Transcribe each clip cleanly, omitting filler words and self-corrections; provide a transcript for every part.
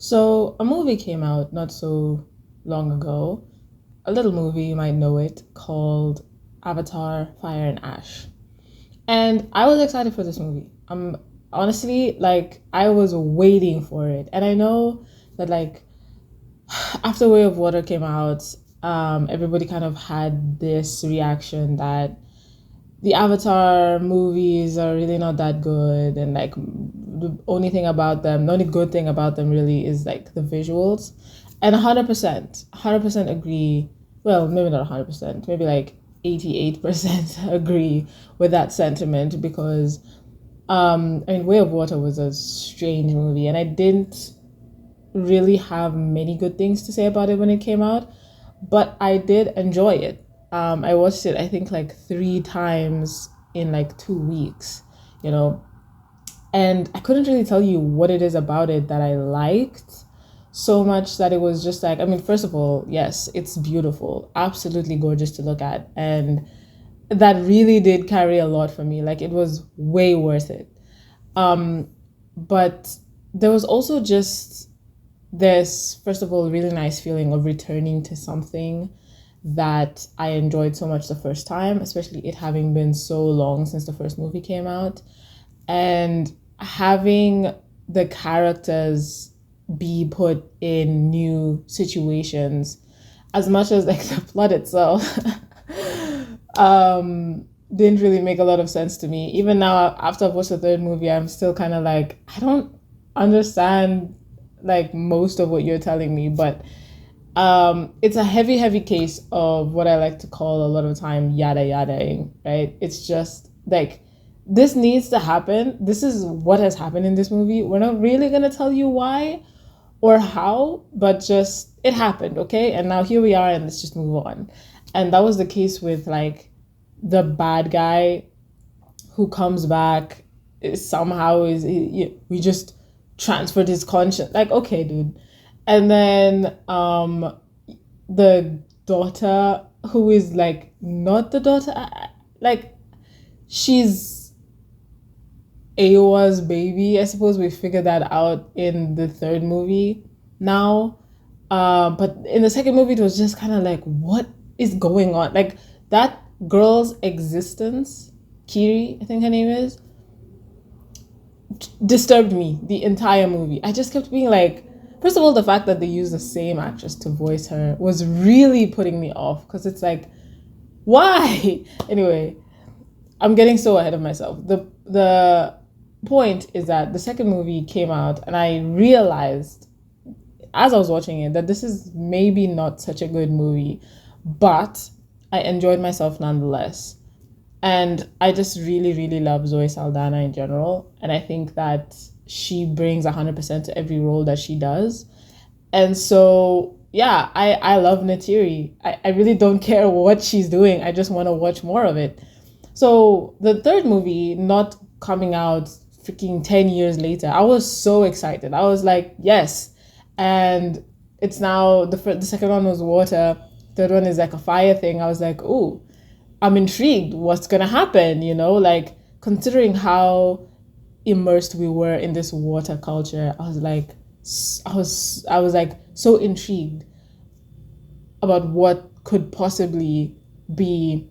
So, a movie came out not so long ago, a little movie, you might know it, called Avatar Fire and Ash. And I was excited for this movie. Honestly, like, I was waiting for it. And I know that, like, after Way of Water came out, everybody kind of had this reaction that the Avatar movies are really not that good, and like the only thing about them, the only good thing about them really is like the visuals. And 100% agree. Well, maybe not 100%, maybe like 88% agree with that sentiment because I mean, Way of Water was a strange movie, and I didn't really have many good things to say about it when it came out, but I did enjoy it. I watched it, I think, like three times in like 2 weeks, you know, and I couldn't really tell you what it is about it that I liked so much that it was just like, I mean, first of all, yes, it's beautiful, absolutely gorgeous to look at. And that really did carry a lot for me. Like, it was way worth it. Um, but there was also just this, first of all, really nice feeling of returning to something that I enjoyed so much the first time, especially it having been so long since the first movie came out, and having the characters be put in new situations as much as like the plot itself didn't really make a lot of sense to me. Even now, after I've watched the third movie, I'm still kind of like, I don't understand like most of what you're telling me, but it's a heavy case of what I like to call a lot of time yada yadaing, right? It's just like, this needs to happen. This is what has happened in this movie. We're not really gonna tell you why or how, but just it happened, okay? And now here we are, and let's just move on. And that was the case with like the bad guy who comes back somehow we just transferred his conscience. Like, okay, dude. And then the daughter who is like not the daughter, like she's Aowa's baby. I suppose we figured that out in the third movie now. But in the second movie, it was just kind of like, what is going on? Like, that girl's existence, Kiri, I think her name is, disturbed me the entire movie. I just kept being like, first of all, the fact that they used the same actress to voice her was really putting me off because it's like, why? Anyway, I'm getting so ahead of myself. The point is that the second movie came out, and I realized as I was watching it that this is maybe not such a good movie, but I enjoyed myself nonetheless. And I just really love Zoe Saldana in general. And I think that she brings 100% to every role that she does. And so, yeah, I love Natiri. I really don't care what she's doing. I just want to watch more of it. So the third movie, not coming out freaking 10 years later, I was so excited. I was like, yes. And it's now, the second one was water. Third one is like a fire thing. I was like, ooh, I'm intrigued. What's gonna happen? You know, like considering how immersed we were in this water culture, I was like, I was like so intrigued about what could possibly be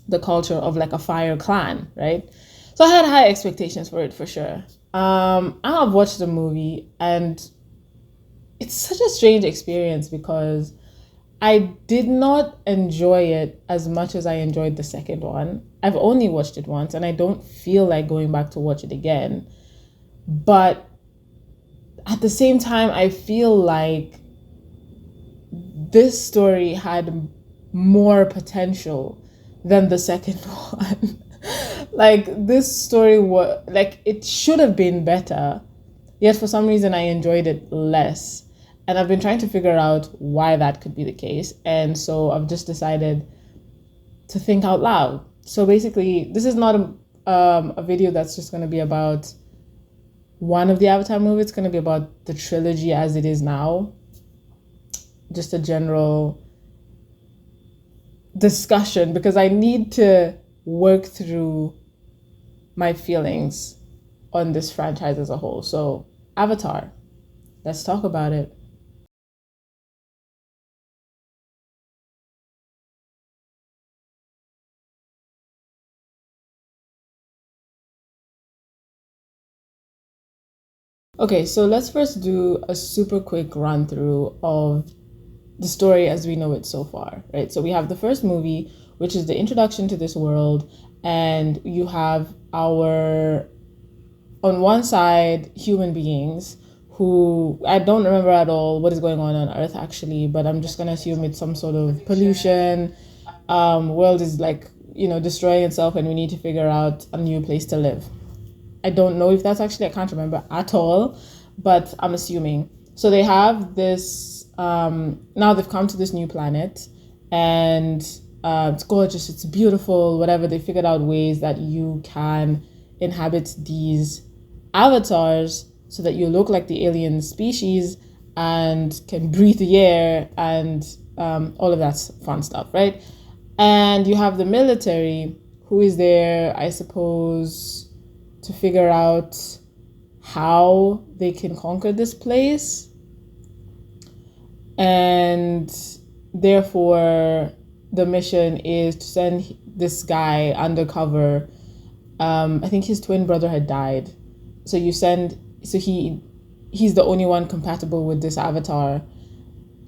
the culture of like a fire clan, right? So I had high expectations for it for sure. I have watched the movie, and it's such a strange experience because I did not enjoy it as much as I enjoyed the second one. I've only watched it once, and I don't feel like going back to watch it again. But at the same time, I feel like this story had more potential than the second one. Like, this story was like, it should have been better, yet for some reason I enjoyed it less. And I've been trying to figure out why that could be the case. And so I've just decided to think out loud. So basically, this is not a video that's just going to be about one of the Avatar movies. It's going to be about the trilogy as it is now. Just a general discussion because I need to work through my feelings on this franchise as a whole. So, Avatar. Let's talk about it. Okay, so let's first do a super quick run through of the story as we know it so far, right? So we have the first movie, which is the introduction to this world, and you have our, on one side, human beings who I don't remember at all what is going on Earth actually, but I'm just gonna assume it's some sort of pollution. World is like, destroying itself, and we need to figure out a new place to live. I don't know if that's actually, I can't remember at all, but I'm assuming. So they have this, now they've come to this new planet, and it's gorgeous, it's beautiful, whatever. They figured out ways that you can inhabit these avatars so that you look like the alien species and can breathe the air and all of that fun stuff, right? And you have the military who is there, I suppose, to figure out how they can conquer this place. And therefore, the mission is to send this guy undercover. I think his twin brother had died. So he's the only one compatible with this avatar.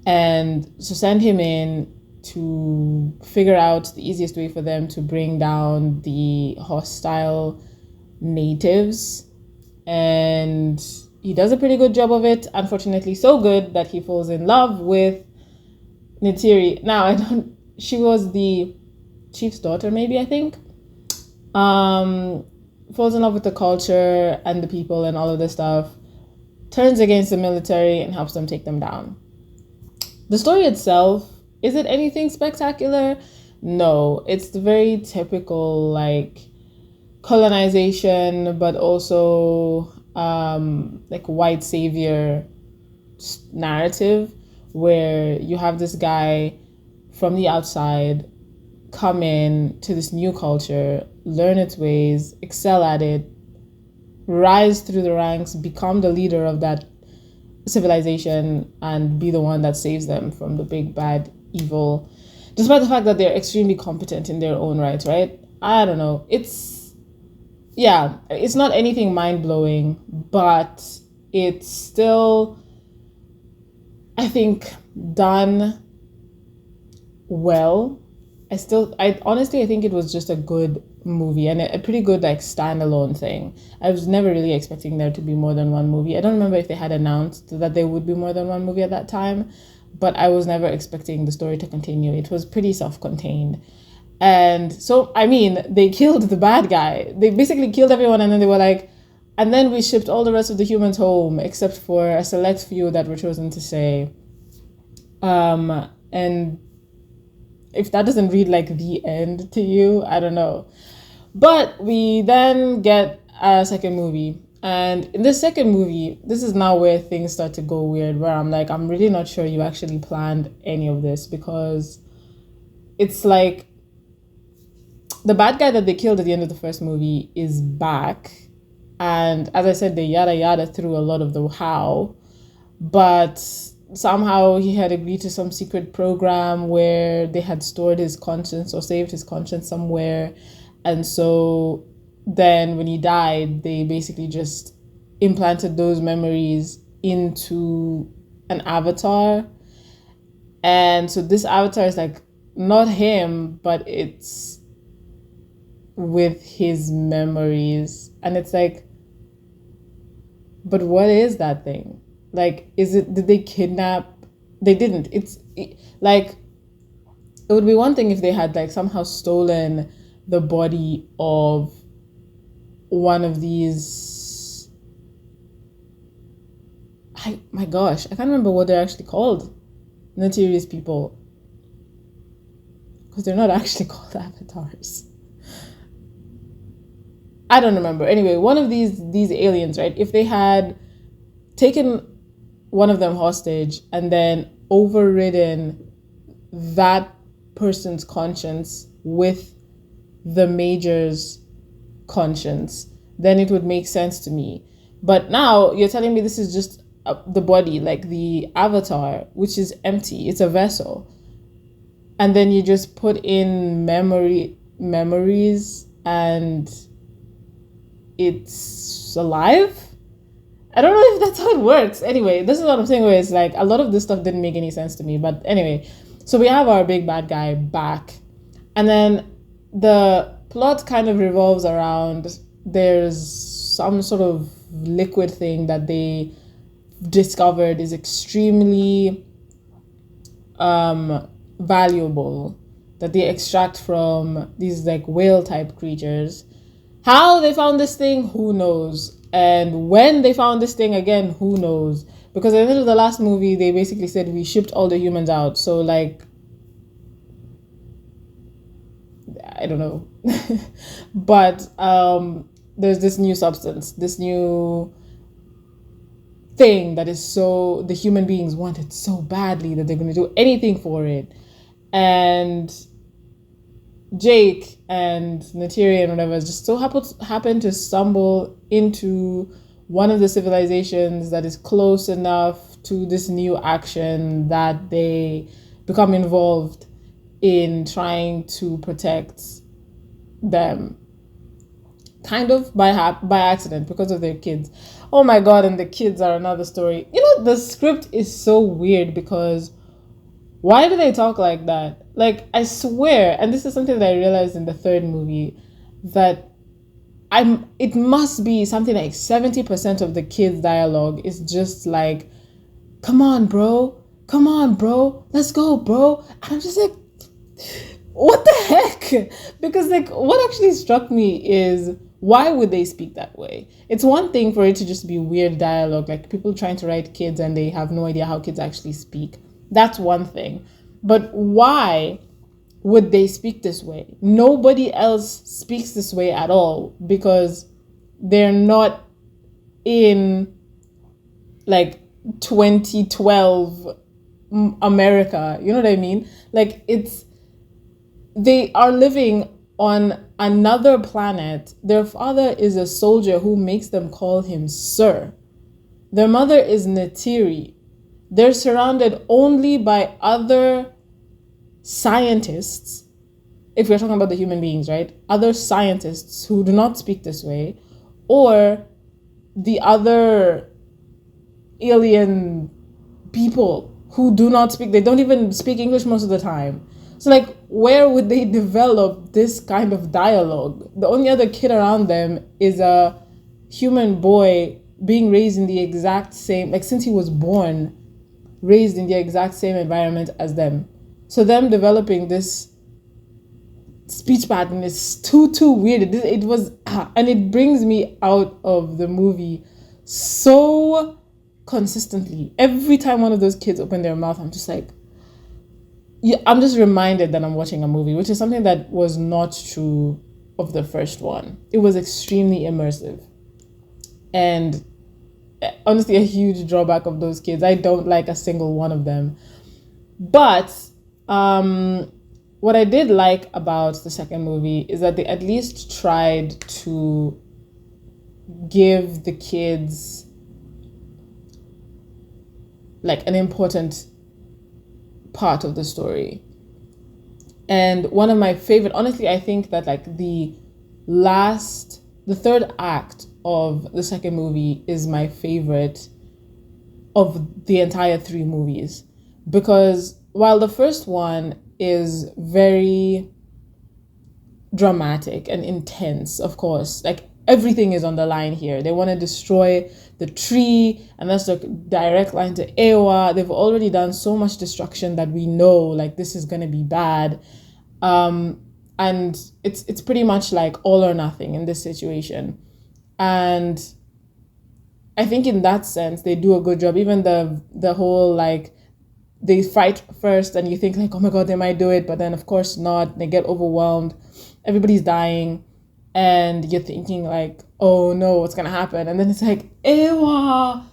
And so send him in to figure out the easiest way for them to bring down the hostile natives. And he does a pretty good job of it. Unfortunately, so good that he falls in love with Neytiri. Now, she was the chief's daughter, maybe, I think. Falls in love with the culture and the people and all of this stuff. Turns against the military and helps them take them down. The story itself, is it anything spectacular? No, it's the very typical, like, colonization, but also like white savior narrative, where you have this guy from the outside come in to this new culture, learn its ways, excel at it, rise through the ranks, become the leader of that civilization, and be the one that saves them from the big bad evil, despite the fact that they're extremely competent in their own right, right? I don't know. It's not anything mind-blowing, but it's still, I think, done well. I honestly, I think it was just a good movie and a pretty good, like, standalone thing. I was never really expecting there to be more than one movie. I don't remember if they had announced that there would be more than one movie at that time, but I was never expecting the story to continue. It was pretty self-contained. And so, I mean, they killed the bad guy. They basically killed everyone, and then they were like, and then we shipped all the rest of the humans home, except for a select few that were chosen to stay. And if that doesn't read like the end to you, I don't know. But we then get a second movie. And in this second movie, this is now where things start to go weird, where I'm like, I'm really not sure you actually planned any of this, because it's like the bad guy that they killed at the end of the first movie is back. And as I said, they yada yada through a lot of the how. But somehow he had agreed to some secret program where they had stored his conscience or saved his conscience somewhere. And so then when he died, they basically just implanted those memories into an avatar. And so this avatar is like not him, but it's with his memories. And it's like, but what is that thing? Like, did they kidnap? They didn't. Like, it would be one thing if they had like somehow stolen the body of one of these, my gosh, I can't remember what they're actually called, Neytiri's people, because they're not actually called avatars. I don't remember. Anyway, one of these aliens, right? If they had taken one of them hostage and then overridden that person's conscience with the major's conscience, then it would make sense to me. But now you're telling me this is just the body, like the avatar, which is empty. It's a vessel, and then you just put in memories, and it's alive. I don't know if that's how it works. Anyway, this is what I'm saying, where it's like a lot of this stuff didn't make any sense to me. But anyway, so we have our big bad guy back. And then the plot kind of revolves around there's some sort of liquid thing that they discovered is extremely valuable, that they extract from these like whale type creatures. How they found this thing, who knows? And when they found this thing again, who knows? Because at the end of the last movie, they basically said we shipped all the humans out. So like, I don't know. But there's this new substance, this new thing that is so, the human beings want it so badly that they're going to do anything for it. And Jake and Neytiri and whatever just so happen to stumble into one of the civilizations that is close enough to this new action that they become involved in trying to protect them, kind of by accident because of their kids. Oh my god, and the kids are another story. You know, the script is so weird because why do they talk like that? Like, I swear, and this is something that I realized in the third movie, that it must be something like 70% of the kids' dialogue is just like, come on, bro, let's go, bro. And I'm just like, what the heck? Because like, what actually struck me is, why would they speak that way? It's one thing for it to just be weird dialogue, like people trying to write kids and they have no idea how kids actually speak. That's one thing. But why would they speak this way? Nobody else speaks this way at all because they're not in like 2012 America. You know what I mean? Like, they are living on another planet. Their father is a soldier who makes them call him sir. Their mother is Neytiri. They're surrounded only by other scientists, if we're talking about the human beings, right? Other scientists who do not speak this way, or the other alien people who do not speak, they don't even speak English most of the time. So like, where would they develop this kind of dialogue? The only other kid around them is a human boy being raised in the exact same, like since he was born, raised in the exact same environment as them. So them developing this speech pattern is too weird. It was, and it brings me out of the movie so consistently. Every time one of those kids open their mouth, I'm just like, yeah, I'm just reminded that I'm watching a movie, which is something that was not true of the first one. It was extremely immersive. And honestly, a huge drawback of those kids. I don't like a single one of them. But what I did like about the second movie is that they at least tried to give the kids like an important part of the story. And one of my favorite, honestly, I think that like the third act of the second movie is my favorite of the entire three movies, because while the first one is very dramatic and intense, of course, like everything is on the line here. They want to destroy the tree, and that's the direct line to Eywa. They've already done so much destruction that we know like this is gonna be bad. And it's pretty much like all or nothing in this situation. And I think in that sense they do a good job. Even the whole like they fight first and you think like, oh my god, they might do it, but then of course not. They get overwhelmed. Everybody's dying. And you're thinking like, oh no, what's gonna happen? And then it's like, Eywa,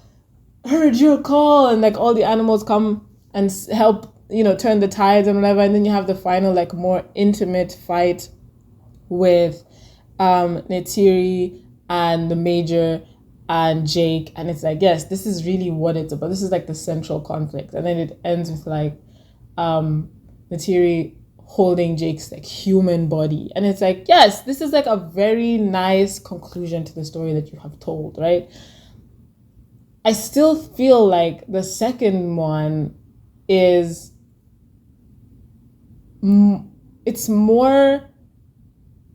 heard your call, and like all the animals come and help, you know, turn the tides and whatever. And then you have the final like more intimate fight with Neytiri and the Major, and Jake, and it's like, yes, this is really what it's about. This is like the central conflict, and then it ends with like Neytiri holding Jake's like human body, and it's like, yes, this is like a very nice conclusion to the story that you have told, right? I still feel like the second one is it's more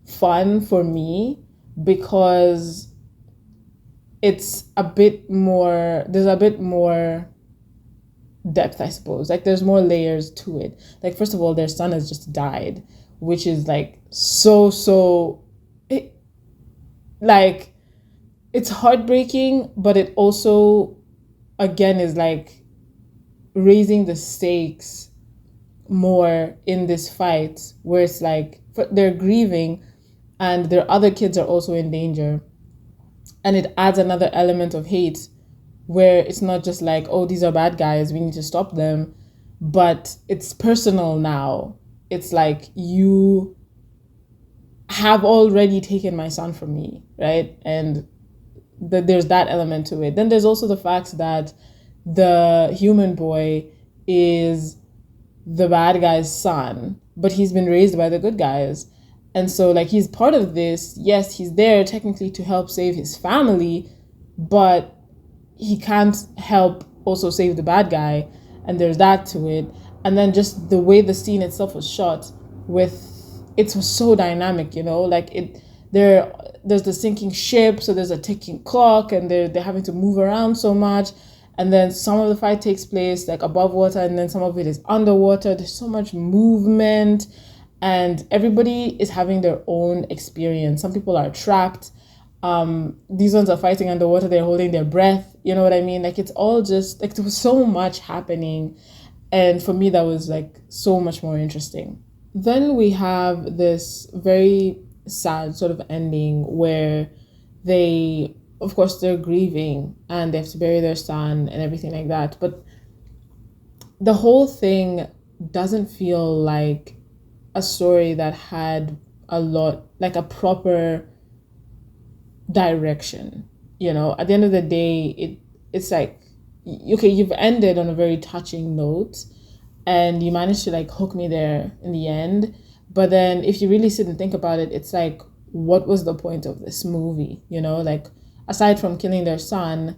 fun for me because it's a bit more, there's a bit more depth, I suppose. Like there's more layers to it. Like first of all, their son has just died, which is like like it's heartbreaking, but it also again is like raising the stakes more in this fight where it's like they're grieving and their other kids are also in danger, and it adds another element of hate where it's not just like, oh, these are bad guys, we need to stop them, but it's personal now. It's like, you have already taken my son from me, right? And there's that element to it. Then there's also the fact that the human boy is the bad guy's son, but he's been raised by the good guys. And so like he's part of this. Yes, he's there technically to help save his family, but he can't help also save the bad guy. And there's that to it. And then just the way the scene itself was shot it was so dynamic, like there's the sinking ship, so there's a ticking clock, and they're having to move around so much. And then some of the fight takes place like above water, and then some of it is underwater. There's so much movement, and everybody is having their own experience. Some people are trapped. These ones are fighting underwater. They're holding their breath. You know what I mean? Like it's all just like there was so much happening, and for me that was like so much more interesting. Then we have this very sad sort of ending where of course they're grieving and they have to bury their son and everything like that, but the whole thing doesn't feel like a story that had a lot, like a proper direction. At the end of the day, it's like, okay, you've ended on a very touching note and you managed to like hook me there in the end, but then if you really sit and think about it, it's like, what was the point of this movie? Like aside from killing their son,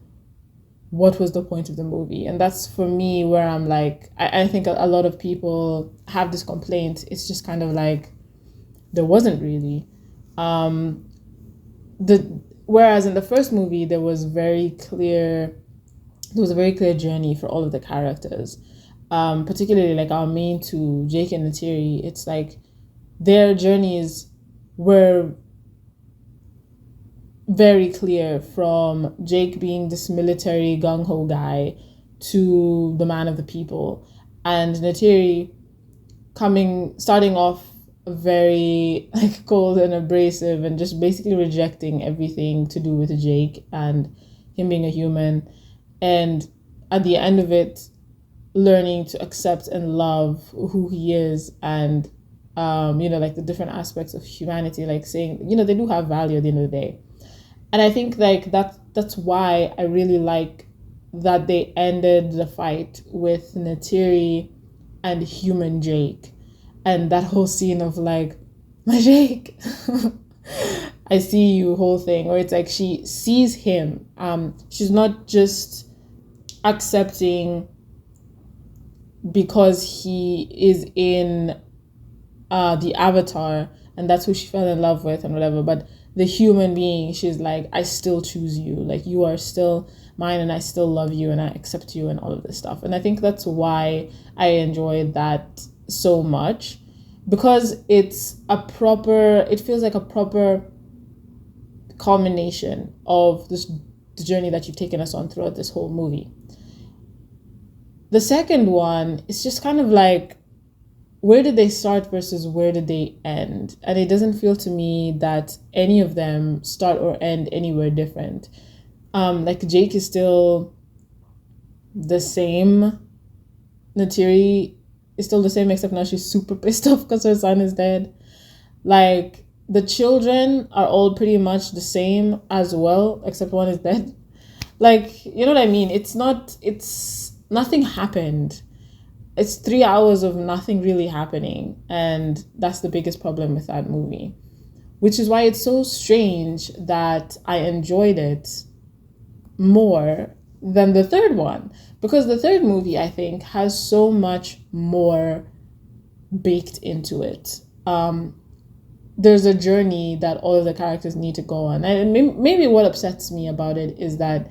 what was the point of the movie? And that's for me where I'm like, I think a lot of people have this complaint. It's just kind of like, there wasn't really. Whereas in the first movie, there was a very clear journey for all of the characters. Particularly like our main two, Jake and Neytiri, it's like their journeys were very clear, from Jake being this military gung-ho guy to the man of the people, and Neytiri starting off very like cold and abrasive and just basically rejecting everything to do with Jake and him being a human, and at the end of it learning to accept and love who he is, and like the different aspects of humanity, like saying, they do have value at the end of the day. And I think like that's why I really like that they ended the fight with Neytiri and human Jake, and that whole scene of like, my Jake, I see you whole thing, where it's like she sees him. She's not just accepting because he is in the Avatar and that's who she fell in love with and whatever, but the human being, she's like, I still choose you, like you are still mine and I still love you and I accept you and all of this stuff. And I think that's why I enjoyed that so much, because it feels like a proper culmination of the journey that you've taken us on throughout this whole movie. The second one is just kind of like, where did they start versus where did they end? And it doesn't feel to me that any of them start or end anywhere different. Like Jake is still the same. Neytiri is still the same, except now she's super pissed off because her son is dead. Like the children are all pretty much the same as well, except one is dead. Like, you know what I mean? It's nothing happened. It's 3 hours of nothing really happening. And that's the biggest problem with that movie. Which is why it's so strange that I enjoyed it more than the third one. Because the third movie, I think, has so much more baked into it. There's a journey that all of the characters need to go on. And maybe what upsets me about it is that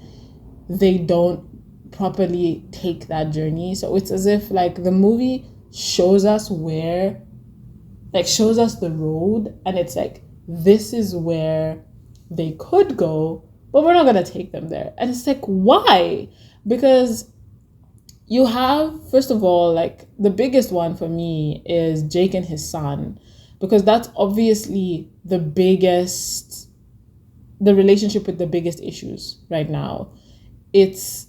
they don't properly take that journey. So it's as if like the movie shows us shows us the road, and it's like, this is where they could go, but we're not going to take them there. And it's like, why? Because you have, first of all, like the biggest one for me is Jake and his son, because that's obviously the relationship with the biggest issues right now. It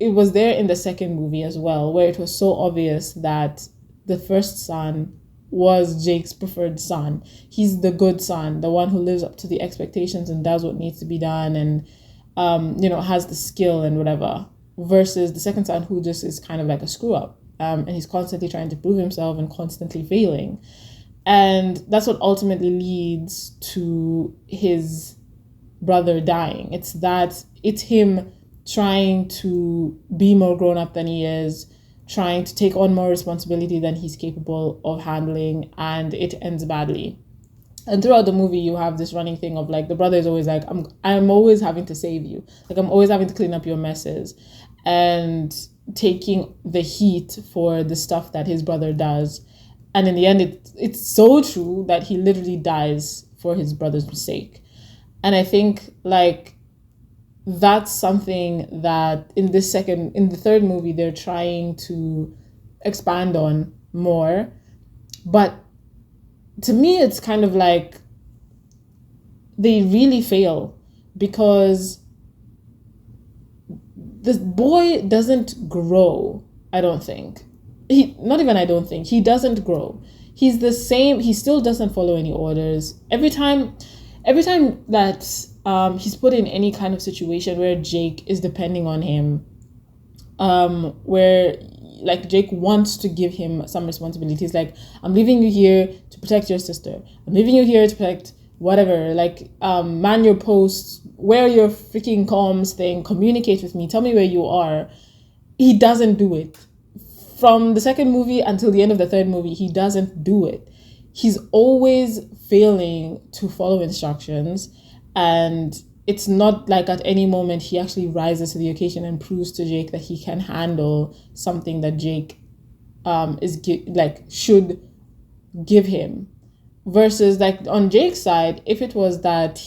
was there in the second movie as well, where it was so obvious that the first son was Jake's preferred son. He's the good son, the one who lives up to the expectations and does what needs to be done, and has the skill and whatever, versus the second son, who just is kind of like a screw up, and he's constantly trying to prove himself and constantly failing. And that's what ultimately leads to his brother dying. It's him trying to be more grown up than he is, trying to take on more responsibility than he's capable of handling, and it ends badly. And throughout the movie, you have this running thing of like, the brother is always like, I'm always having to save you. Like, I'm always having to clean up your messes, and taking the heat for the stuff that his brother does. And in the end, it's so true that he literally dies for his brother's mistake. And I think like that's something that in the third movie, they're trying to expand on more. But to me, it's kind of like they really fail, because this boy doesn't grow, I don't think. He doesn't grow. He's the same. He still doesn't follow any orders. Every time that he's put in any kind of situation where Jake is depending on him, where like Jake wants to give him some responsibilities, like, I'm leaving you here to protect your sister. I'm leaving you here to protect whatever, like, man your posts, wear your freaking comms thing, communicate with me, tell me where you are. He doesn't do it. From the second movie until the end of the third movie, he doesn't do it. He's always failing to follow instructions, and it's not like at any moment he actually rises to the occasion and proves to Jake that he can handle something that Jake should give him. Versus like on Jake's side, if it was that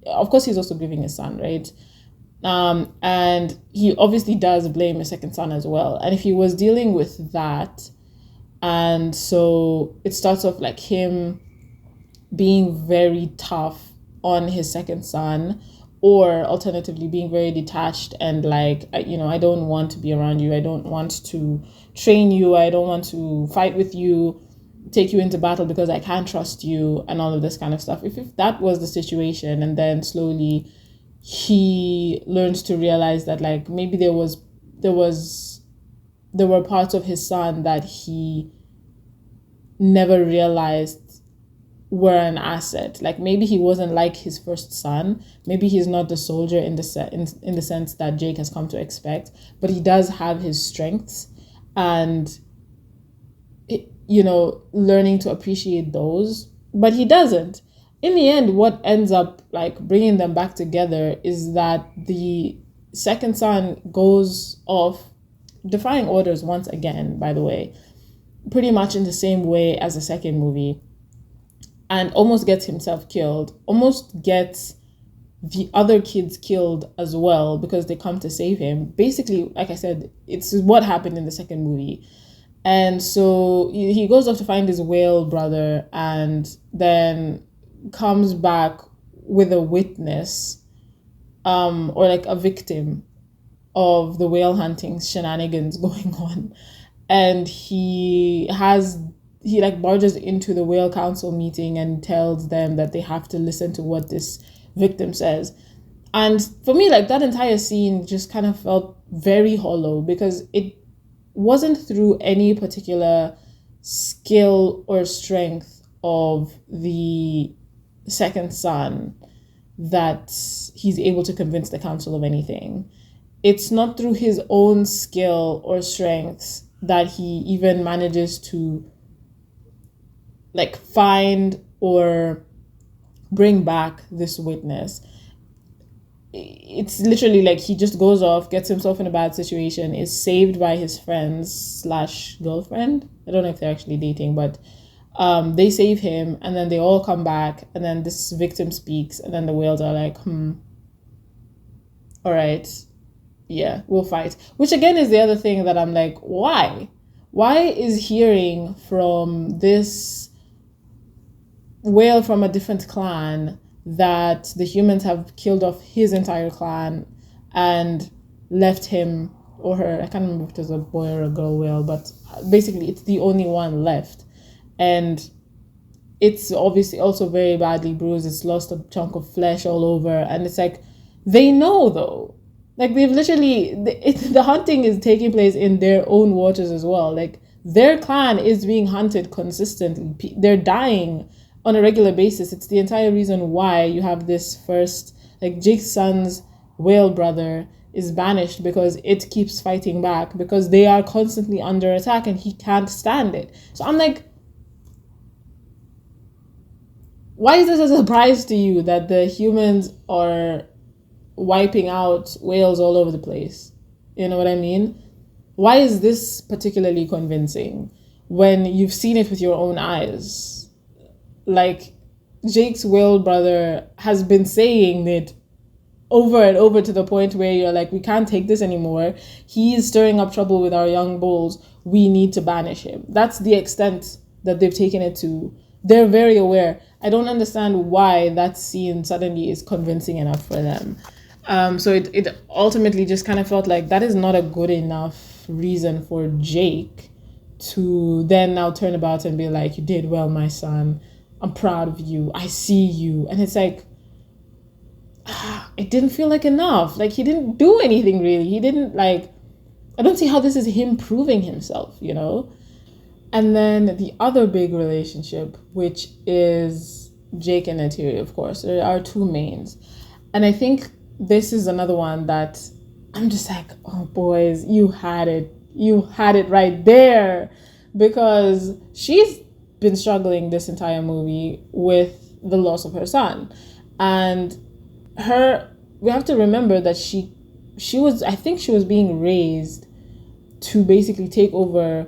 of course he's also grieving his son, right? And he obviously does blame his second son as well. And if he was dealing with that, and so it starts off like him being very tough on his second son, or alternatively being very detached and like, I don't want to be around you, I don't want to train you, I don't want to fight with you, take you into battle because I can't trust you, and all of this kind of stuff. If that was the situation, and then slowly he learns to realize that like maybe there were parts of his son that he never realized were an asset. Like maybe he wasn't like his first son. Maybe he's not the soldier in the sense that Jake has come to expect, but he does have his strengths, and learning to appreciate those, but he doesn't. In the end, what ends up like bringing them back together is that the second son goes off defying orders once again, by the way, pretty much in the same way as the second movie, and almost gets himself killed, almost gets the other kids killed as well because they come to save him. Basically, like I said, it's what happened in the second movie. And so he goes off to find his whale brother, and then comes back with a witness, or like a victim of the whale hunting shenanigans going on. And he barges into the whale council meeting and tells them that they have to listen to what this victim says. And for me, like, that entire scene just kind of felt very hollow because it wasn't through any particular skill or strength of the second son that he's able to convince the council of anything. It's not through his own skill or strengths that he even manages to like find or bring back this witness. It's literally like he just goes off, gets himself in a bad situation, is saved by his friends slash girlfriend. I don't know if they're actually dating, but they save him, and then they all come back, and then this victim speaks, and then the whales are like, all right, yeah, we'll fight. Which again is the other thing that I'm like, why? Why is hearing from this whale from a different clan that the humans have killed off his entire clan and left him or her, I can't remember if it was a boy or a girl whale, but basically it's the only one left. And it's obviously also very badly bruised. It's lost a chunk of flesh all over. And it's like, they know though. Like they've literally, the hunting is taking place in their own waters as well. Like their clan is being hunted consistently. They're dying on a regular basis. It's the entire reason why you have this first, like Jake's son's whale brother is banished because it keeps fighting back because they are constantly under attack and he can't stand it. So I'm like, why is this a surprise to you that the humans are wiping out whales all over the place? You know what I mean? Why is this particularly convincing when you've seen it with your own eyes? Like, Jake's whale brother has been saying it over and over to the point where you're like, we can't take this anymore. He's stirring up trouble with our young bulls. We need to banish him. That's the extent that they've taken it to. They're very aware. I don't understand why that scene suddenly is convincing enough for them. So it ultimately just kind of felt like that is not a good enough reason for Jake to then now turn about and be like, you did well, my son. I'm proud of you. I see you. And it's like, it didn't feel like enough. Like he didn't do anything really. He didn't like, I don't see how this is him proving himself, you know? And then the other big relationship, which is Jake and Neytiri, of course. There are two mains. And I think this is another one that I'm just like, oh, boys, you had it. You had it right there. Because she's been struggling this entire movie with the loss of her son. And we have to remember that she was, I think she was being raised to basically take over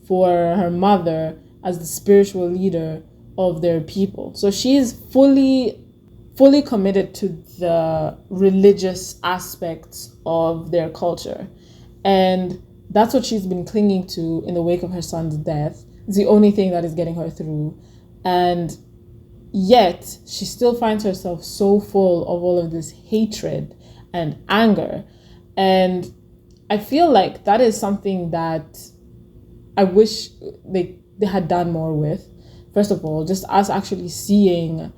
for her mother as the spiritual leader of their people. So she's fully committed to the religious aspects of their culture. And that's what she's been clinging to in the wake of her son's death. It's the only thing that is getting her through. And yet she still finds herself so full of all of this hatred and anger. And I feel like that is something that I wish they had done more with. First of all, just us actually seeing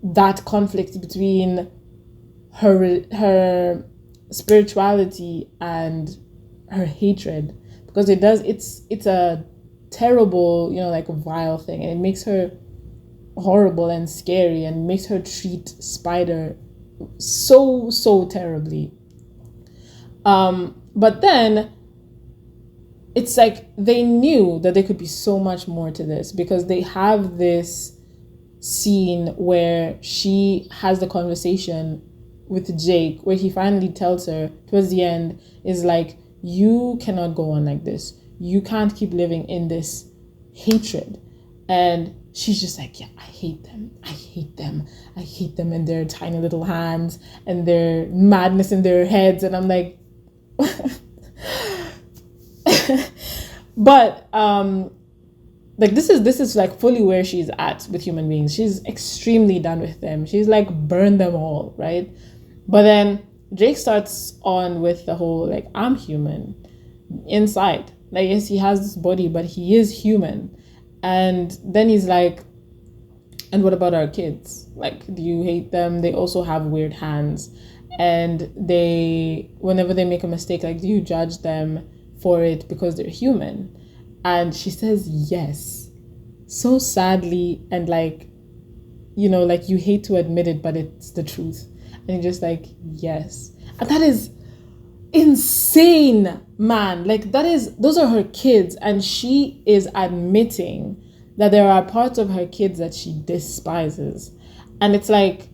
that conflict between her spirituality and her hatred, because it's a terrible, like a vile thing, and it makes her horrible and scary and makes her treat Spider so terribly. But then it's like they knew that there could be so much more to this, because they have this scene where she has the conversation with Jake, where he finally tells her towards the end, is like, you cannot go on like this. You can't keep living in this hatred. And she's just like, yeah, I hate them. I hate them. I hate them and their tiny little hands and their madness in their heads. And I'm like, but like this is like fully where she's at with human beings. She's extremely done with them. She's like burned them all, right? But then Jake starts on with the whole like, I'm human inside. Like, yes, he has this body, but he is human. And then he's like, And what about our kids? Like, do you hate them? They also have weird hands. And whenever they make a mistake, like, do you judge them for it because they're human? And she says yes. So sadly, and like, like you hate to admit it, but it's the truth. And you're just like, yes. And that is insane, man. Like, those are her kids, and she is admitting that there are parts of her kids that she despises. And it's like,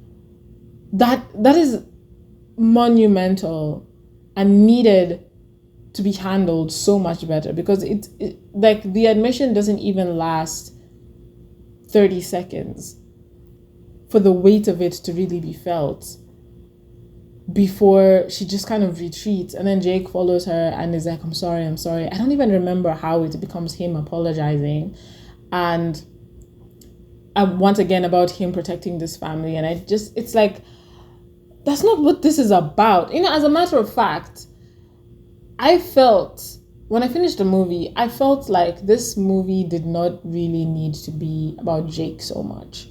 that is monumental and needed to be handled so much better, because it like the admission doesn't even last 30 seconds for the weight of it to really be felt before she just kind of retreats. And then Jake follows her and is like, I'm sorry. I don't even remember how it becomes him apologizing. And once again about him protecting this family. And it's like, that's not what this is about. As a matter of fact, I felt, when I finished the movie, I felt like this movie did not really need to be about Jake so much.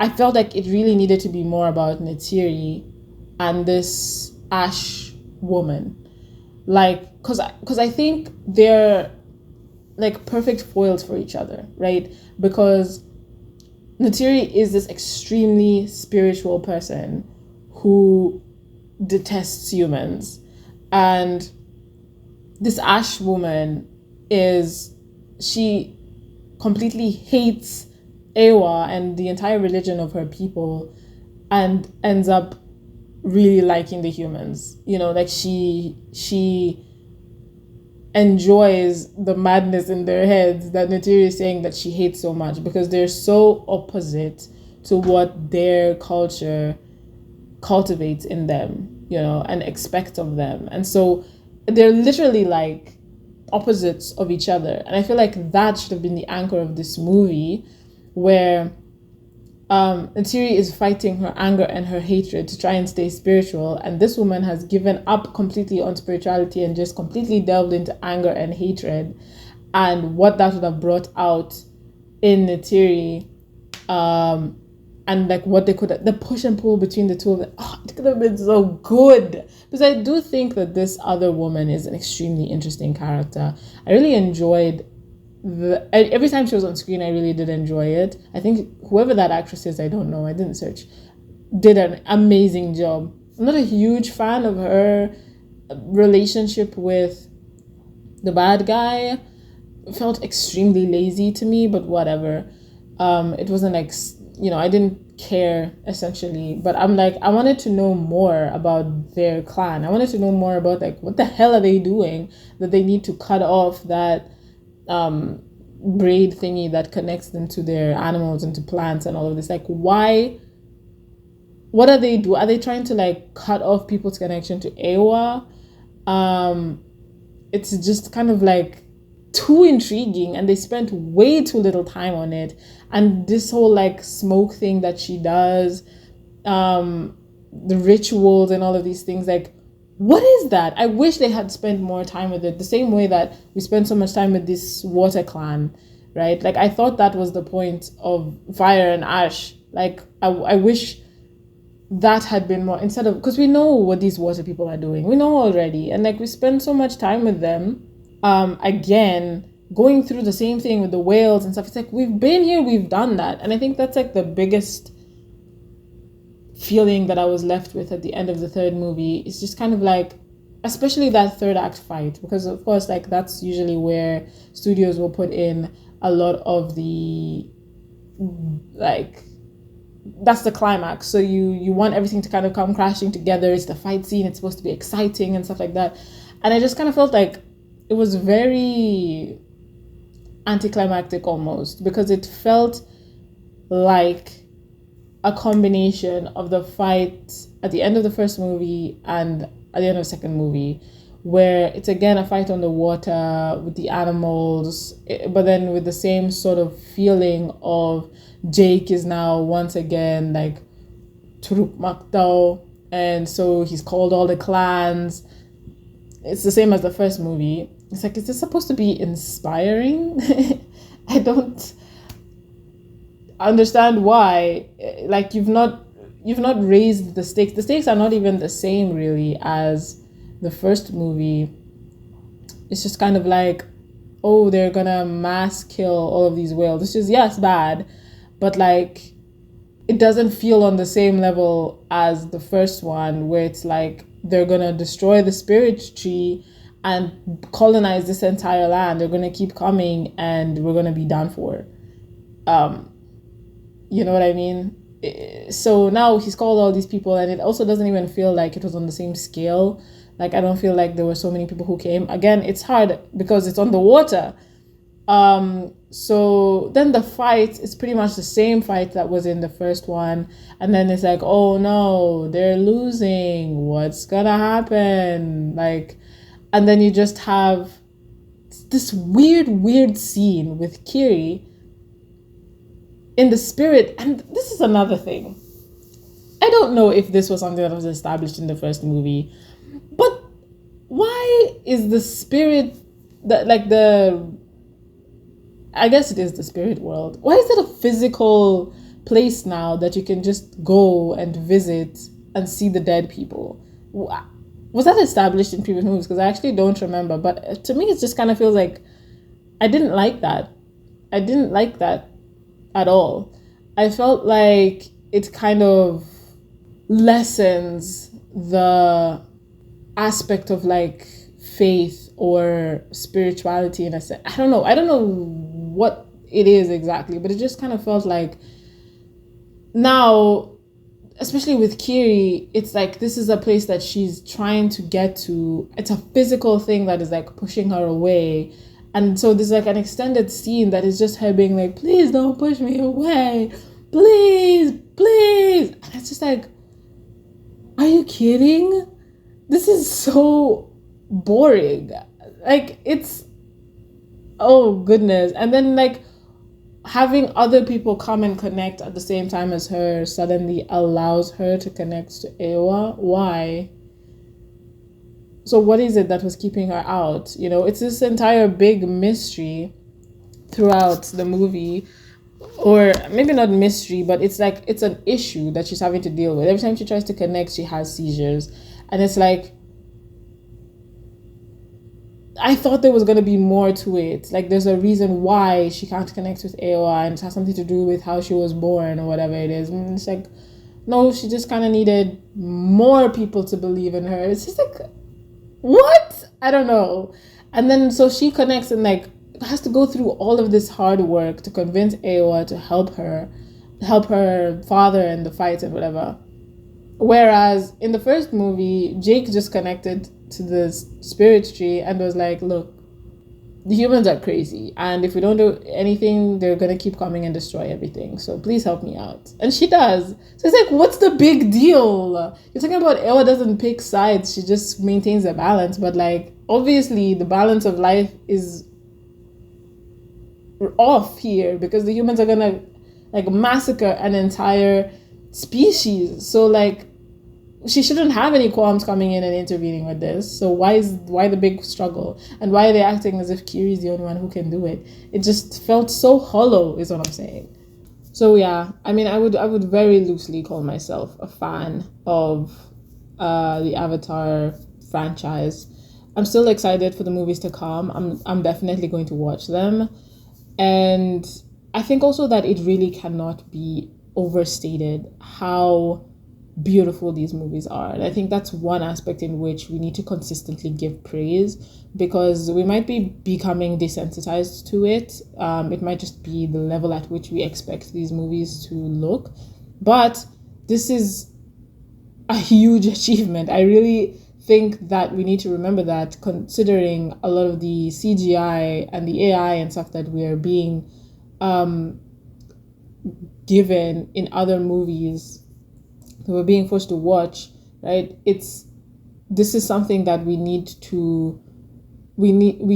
I felt like it really needed to be more about Neytiri and this Ash woman. Like, because I think they're like perfect foils for each other, right? Because Neytiri is this extremely spiritual person who detests humans. And this Ash woman she completely hates Eywa and the entire religion of her people, and ends up really liking the humans. Like she enjoys the madness in their heads that Neytiri is saying that she hates so much, because they're so opposite to what their culture cultivates in them, and expects of them. And so they're literally like opposites of each other. And I feel like that should have been the anchor of this movie, where Neytiri is fighting her anger and her hatred to try and stay spiritual, and this woman has given up completely on spirituality and just completely delved into anger and hatred, and what that would have brought out in Neytiri, and like what the push and pull between the two of them. It could have been so good, because I do think that this other woman is an extremely interesting character. I really enjoyed every time she was on screen. I really did enjoy it. I think whoever that actress is, I don't know, I didn't search, did an amazing job. I'm not a huge fan of her relationship with the bad guy. It felt extremely lazy to me, but whatever. It wasn't like, I didn't care essentially, but I'm like, I wanted to know more about their clan. I wanted to know more about like, what the hell are they doing that they need to cut off that braid thingy that connects them to their animals and to plants and all of this. Like, why? What are they doing? Are they trying to like cut off people's connection to Eywa? It's just kind of like too intriguing, and they spent way too little time on it. And this whole like smoke thing that she does, the rituals and all of these things, like, what is that? I wish they had spent more time with it, the same way that we spent so much time with this water clan, right? Like, I thought that was the point of Fire and Ash. Like, I wish that had been more, instead of, because we know what these water people are doing. We know already. And like, we spend so much time with them. Again, going through the same thing with the whales and stuff. It's like, we've been here, we've done that. And I think that's like the biggest feeling that I was left with at the end of the third movie. It's just kind of like, especially that third act fight, because of course, like, that's usually where studios will put in a lot of the, like, that's the climax. So you want everything to kind of come crashing together. It's the fight scene, it's supposed to be exciting and stuff like that. And I just kind of felt like it was very anticlimactic almost, because it felt like a combination of the fight at the end of the first movie and at the end of the second movie, where it's again a fight on the water with the animals, but then with the same sort of feeling of Jake is now once again like Turuk Makdao, and so he's called all the clans. It's the same as the first movie. It's like, is this supposed to be inspiring? I understand why. Like you've not raised the stakes. The stakes are not even the same really as the first movie. It's just kind of like, oh, they're gonna mass kill all of these whales. It's just, yes, bad, but like it doesn't feel on the same level as the first one, where it's like they're gonna destroy the spirit tree and colonize this entire land. They're gonna keep coming, and we're gonna be done for. Um, you know what I mean? So now he's called all these people, and it also doesn't even feel like it was on the same scale. Like I don't feel like there were so many people who came. Again, it's hard because it's on the water. So then the fight is pretty much the same fight that was in the first one, and then it's like, oh no, they're losing. What's gonna happen? Like, and then you just have this weird scene with Kiri in the spirit, and this is another thing. I don't know if this was something that was established in the first movie, but why is the spirit that like the I guess it is the spirit world. Why is it a physical place now that you can just go and visit and see the dead people? Was that established in previous movies? Because I actually don't remember. But to me, it just kind of feels like I didn't like that. I didn't like that at all. I felt like it kind of lessens the aspect of like faith or spirituality in a sense. I don't know. I don't know what it is exactly, but it just kind of felt like now, especially with Kiri, it's like this is a place that she's trying to get to. It's a physical thing that is like pushing her away. And so there's like an extended scene that is just her being like, please don't push me away. Please, please. And it's just like, are you kidding? This is so boring. Like it's, oh goodness. And then like having other people come and connect at the same time as her suddenly allows her to connect to Ewa. Why? So what is it that was keeping her out? You know, it's this entire big mystery throughout the movie, or maybe not mystery, but it's like it's an issue that she's having to deal with. Every time she tries to connect, she has seizures. And it's like, I thought there was going to be more to it. Like there's a reason why she can't connect with Ewa, and it has something to do with how she was born or whatever it is. And it's like, no, she just kind of needed more people to believe in her. It's just like, what? I don't know. And then so she connects and like has to go through all of this hard work to convince Ewa to help her father in the fight and whatever. Whereas in the first movie, Jake just connected to the spirit tree and was like, look, the humans are crazy, and if we don't do anything, they're gonna keep coming and destroy everything, so please help me out. And she does. So it's like, what's the big deal? You're talking about Ewa doesn't pick sides, she just maintains a balance, but like obviously the balance of life is off here because the humans are gonna like massacre an entire species. So like she shouldn't have any qualms coming in and intervening with this. So why the big struggle? And why are they acting as if Kiri is the only one who can do it? It just felt so hollow, is what I'm saying. So yeah, I mean, I would very loosely call myself a fan of the Avatar franchise. I'm still excited for the movies to come. I'm definitely going to watch them. And I think also that it really cannot be overstated how beautiful these movies are. And I think that's one aspect in which we need to consistently give praise, because we might be becoming desensitized to it. It might just be the level at which we expect these movies to look. But this is a huge achievement. I really think that we need to remember that, considering a lot of the CGI and the AI and stuff that we are being given in other movies that we're being forced to watch, right? This is something that we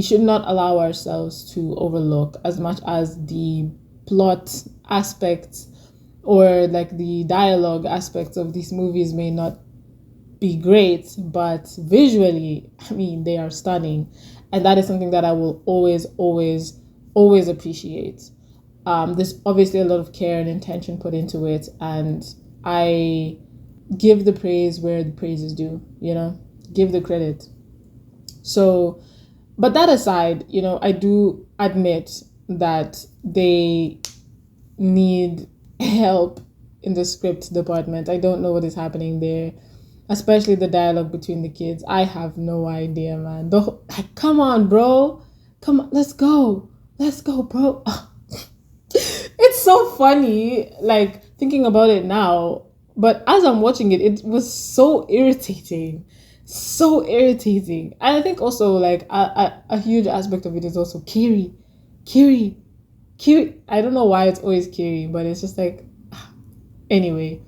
should not allow ourselves to overlook, as much as the plot aspects or like the dialogue aspects of these movies may not be great, but visually, I mean, they are stunning. And that is something that I will always appreciate. There's obviously a lot of care and intention put into it, and I give the praise where the praise is due, give the credit. So, but that aside, I do admit that they need help in the script department. I don't know what is happening there, especially the dialogue between the kids. I have no idea, man. Come on, bro. Come on, let's go, bro. It's so funny, like thinking about it now. But as I'm watching it, it was so irritating. So irritating. And I think also, like, a huge aspect of it is also Kiri. Kiri. Kiri. I don't know why it's always Kiri, but it's just like, anyway.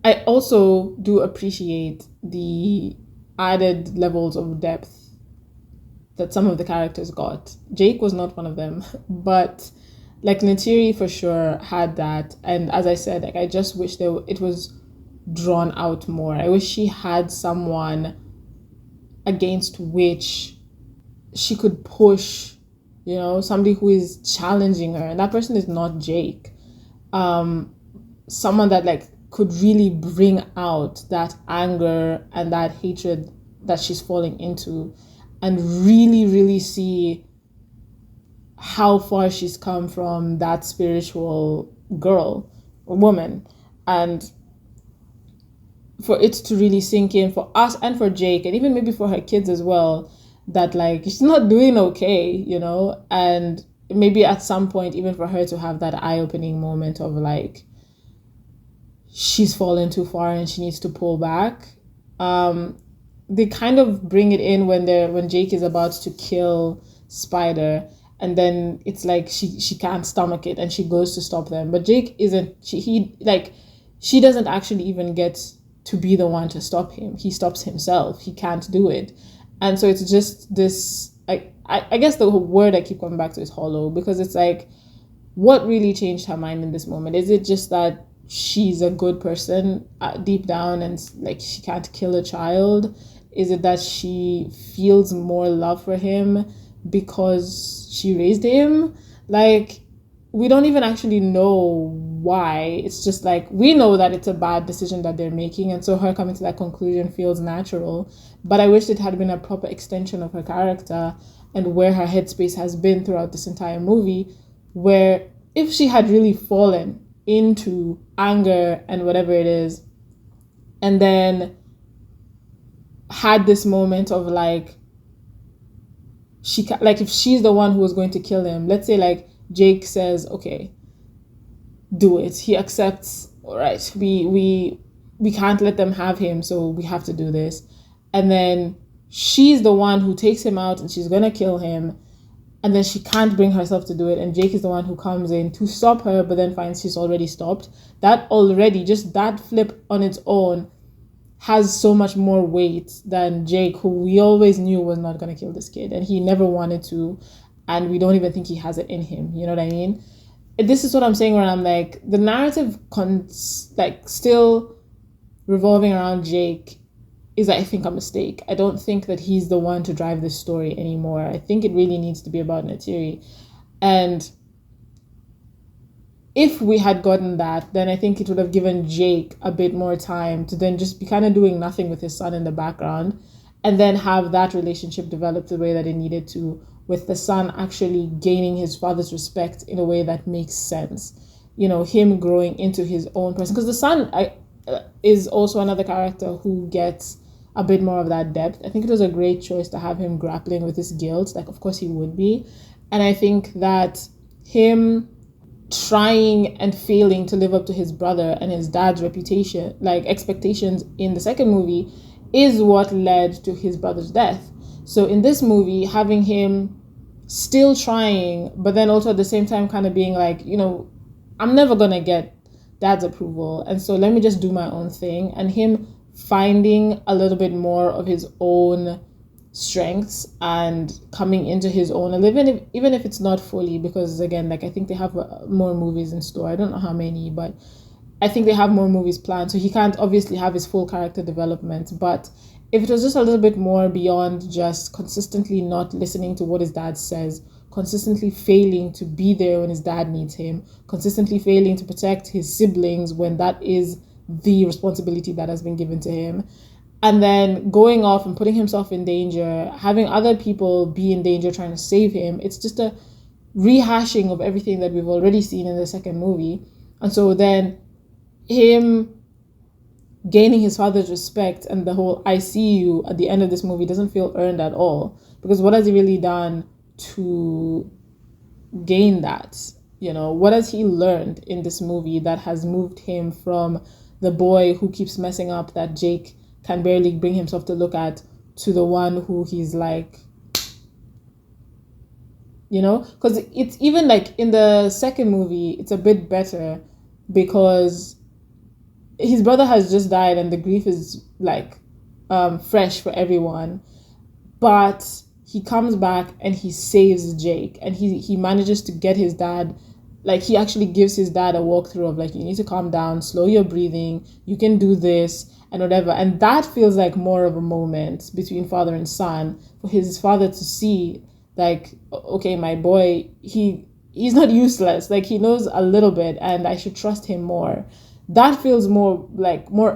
I also do appreciate the added levels of depth that some of the characters got. Jake was not one of them, but like Neytiri for sure had that. And as I said, like I just wish it was drawn out more. I wish she had someone against which she could push, somebody who is challenging her. And that person is not Jake. Someone that like could really bring out that anger and that hatred that she's falling into, and really, really see how far she's come from that spiritual girl or woman. And for it to really sink in for us and for Jake, and even maybe for her kids as well, that like she's not doing okay, and maybe at some point even for her to have that eye-opening moment of like she's fallen too far and she needs to pull back. They kind of bring it in when Jake is about to kill Spider, and then it's like she can't stomach it and she goes to stop them, but Jake isn't. She doesn't actually even get to be the one to stop him. He stops himself. He can't do it. And so it's just this, I guess the word I keep coming back to is hollow, because it's like, what really changed her mind in this moment? Is it just that she's a good person deep down and like she can't kill a child? Is it that she feels more love for him because she raised him? Like, we don't even actually know why. It's just like, we know that it's a bad decision that they're making, and so her coming to that conclusion feels natural. But I wish it had been a proper extension of her character and where her headspace has been throughout this entire movie, where if she had really fallen into anger and whatever it is, and then had this moment of like, if she's the one who was going to kill him, let's say like Jake says, okay, do it. He accepts, all right, we can't let them have him, so we have to do this. And then she's the one who takes him out and she's going to kill him. And then she can't bring herself to do it. And Jake is the one who comes in to stop her, but then finds she's already stopped. That already, just that flip on its own, has so much more weight than Jake, who we always knew was not going to kill this kid. And he never wanted to. And we don't even think he has it in him. You know what I mean? This is what I'm saying, where I'm like, the narrative still revolving around Jake is, I think, a mistake. I don't think that he's the one to drive this story anymore. I think it really needs to be about Neytiri. And if we had gotten that, then I think it would have given Jake a bit more time to then just be kind of doing nothing with his son in the background, and then have that relationship develop the way that it needed to, with the son actually gaining his father's respect in a way that makes sense. Him growing into his own person. Because the son is also another character who gets a bit more of that depth. I think it was a great choice to have him grappling with his guilt. Like, of course he would be. And I think that him trying and failing to live up to his brother and his dad's reputation, like expectations in the second movie, is what led to his brother's death. So in this movie, having him still trying, but then also at the same time kind of being like, I'm never going to get dad's approval, and so let me just do my own thing. And him finding a little bit more of his own strengths and coming into his own, and even if it's not fully, because again, like, I think they have more movies in store. I don't know how many, but I think they have more movies planned, so he can't obviously have his full character development. But if it was just a little bit more beyond just consistently not listening to what his dad says, consistently failing to be there when his dad needs him, consistently failing to protect his siblings when that is the responsibility that has been given to him, and then going off and putting himself in danger, having other people be in danger trying to save him. It's just a rehashing of everything that we've already seen in the second movie. And so then him gaining his father's respect and the whole "I see you" at the end of this movie doesn't feel earned at all, because what has he really done to gain that? What has he learned in this movie that has moved him from the boy who keeps messing up that Jake can barely bring himself to look at, to the one who he's like, because it's even like in the second movie, it's a bit better because his brother has just died and the grief is like fresh for everyone, but he comes back and he saves Jake, and he manages to get his dad, like he actually gives his dad a walkthrough of like, you need to calm down, slow your breathing, you can do this and whatever. And that feels like more of a moment between father and son, for his father to see like, okay, my boy, he's not useless, like he knows a little bit and I should trust him more. That feels more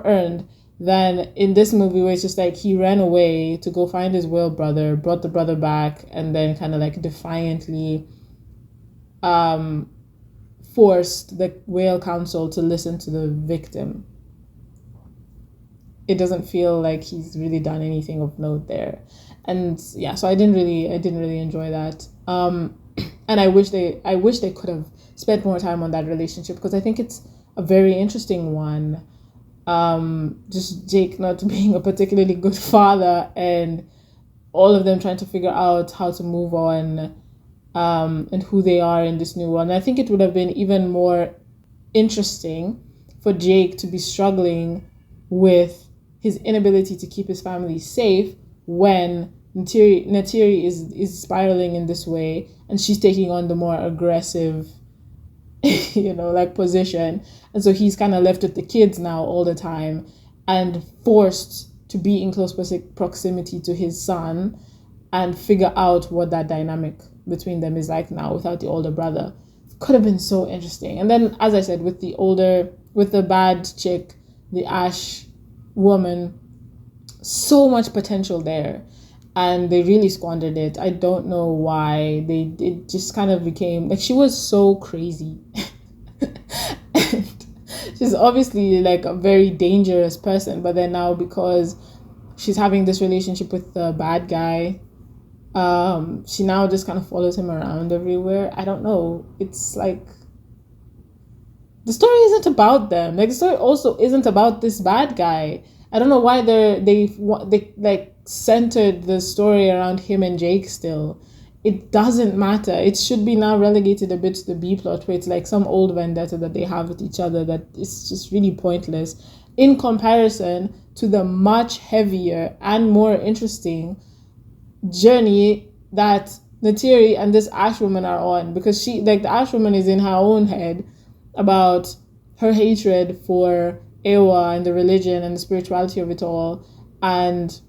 earned than in this movie, where it's just like he ran away to go find his whale brother, brought the brother back, and then kind of like defiantly forced the whale council to listen to the victim. It doesn't feel like he's really done anything of note there. And yeah, so I didn't really enjoy that. And I wish they could have spent more time on that relationship, because I think it's a very interesting one. Just Jake not being a particularly good father, and all of them trying to figure out how to move on, and who they are in this new world. And I think it would have been even more interesting for Jake to be struggling with his inability to keep his family safe when Neytiri is spiraling in this way, and she's taking on the more aggressive position. And so he's kind of left with the kids now all the time and forced to be in close proximity to his son and figure out what that dynamic between them is like now without the older brother. It could have been so interesting. And then, as I said, with the bad chick, the Ash woman, so much potential there. And they really squandered it. I don't know why. It just kind of became like, she was so crazy. And she's obviously like a very dangerous person, but then now, because she's having this relationship with the bad guy, she now just kind of follows him around everywhere. I don't know. It's like, the story isn't about them. Like, the story also isn't about this bad guy. I don't know why they like centered the story around him and Jake still. It doesn't matter. It should be now relegated a bit to the B plot, where it's like some old vendetta that they have with each other that is just really pointless in comparison to the much heavier and more interesting journey that Neytiri and this Ash woman are on, because she, like, the Ash woman is in her own head about her hatred for Ewa and the religion and the spirituality of it all, and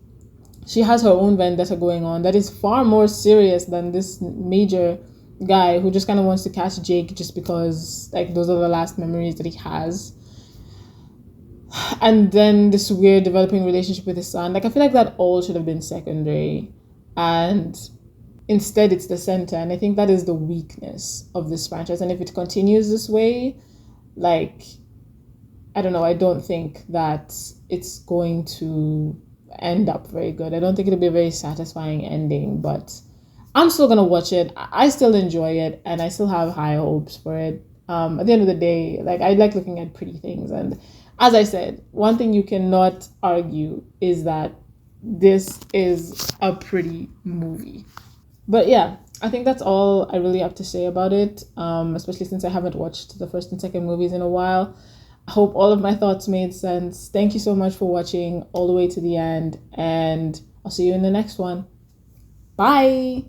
she has her own vendetta going on that is far more serious than this major guy who just kind of wants to catch Jake just because, like, those are the last memories that he has. And then this weird developing relationship with his son. Like, I feel like that all should have been secondary, and instead it's the center. And I think that is the weakness of this franchise. And if it continues this way, like, I don't know, I don't think that it's going to end up very good. I don't think it'll be a very satisfying ending, but I'm still gonna watch it. I still enjoy it, and I still have high hopes for it. At the end of the day, like, I like looking at pretty things, and as I said, one thing you cannot argue is that this is a pretty movie. But yeah, I think that's all I really have to say about it, especially since I haven't watched the first and second movies in a while. I hope all of my thoughts made sense. Thank you so much for watching all the way to the end, and I'll see you in the next one. Bye!